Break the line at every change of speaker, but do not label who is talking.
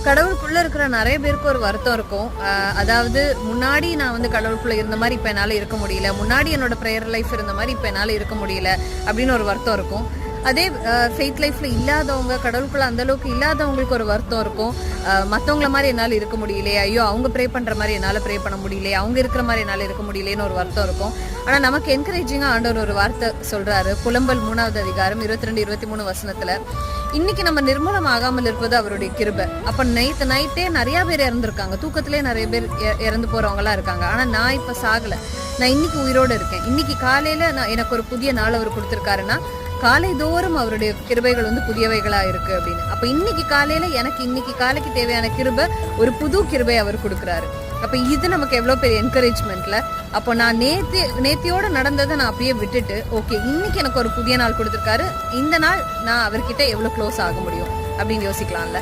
கடவுளுக்குள்ள இருக்கிற நிறைய பேருக்கு ஒரு வருத்தம் இருக்கும். அதாவது முன்னாடி நான் வந்து கடவுளுக்குள்ள இருந்த மாதிரி இப்ப என்னால இருக்க முடியல, முன்னாடி என்னோட ப்ரேயர் லைஃப் இருந்த மாதிரி இப்ப என்னால இருக்க முடியல அப்படின்னு ஒரு வருத்தம் இருக்கும். அதே ஃபெய்த் லைஃப்ல இல்லாதவங்க, கடவுளுக்குள்ள அந்த அளவுக்கு இல்லாதவங்களுக்கு ஒரு வருத்தம் இருக்கும். மற்றவங்கள மாதிரி என்னால் இருக்க முடியலையே, ஐயோ அவங்க ப்ரே பண்ற மாதிரி என்னால் ப்ரே பண்ண முடியலையே, அவங்க இருக்கிற மாதிரி என்னால் இருக்க முடியலேன்னு ஒரு வருத்தம் இருக்கும். ஆனா நமக்கு என்கரேஜிங்கா ஆண்டவர் ஒரு வார்த்தை சொல்றாரு. புலம்பல் 3வது அதிகாரம் 22-23 வசனத்துல, இன்னைக்கு நம்ம நிர்மூலம் ஆகாமல் இருப்பது அவருடைய கிருபை. அப்ப நைட்டே நிறைய பேர் இறந்துருக்காங்க, தூக்கத்திலே நிறைய பேர் இறந்து போறவங்களா இருக்காங்க. ஆனா நான் இப்ப சாகல, நான் இன்னைக்கு உயிரோடு இருக்கேன். இன்னைக்கு காலையில எனக்கு ஒரு புதிய நாள் அவர் கொடுத்திருக்காருன்னா, காலை தோறும் அவருடைய கிருபைகள் வந்து புதியவைகளா இருக்கு அப்படின்னு. அப்ப இன்னைக்கு காலையில எனக்கு இன்னைக்கு காலைக்கு தேவையான கிருபை, ஒரு புது கிருபை அவர் கொடுக்குறாரு. அப்ப இது நமக்கு எவ்வளவு பெரிய என்கரேஜ்மெண்ட்ல. அப்போ நான் நேத்தியோட நடந்ததை நான் அப்படியே விட்டுட்டு, ஓகே இன்னைக்கு எனக்கு ஒரு புதிய நாள் கொடுத்திருக்காரு, இந்த நாள் நான் அவர்கிட்ட எவ்வளவு க்ளோஸ் ஆக முடியும் அப்படின்னு யோசிக்கலாம்ல.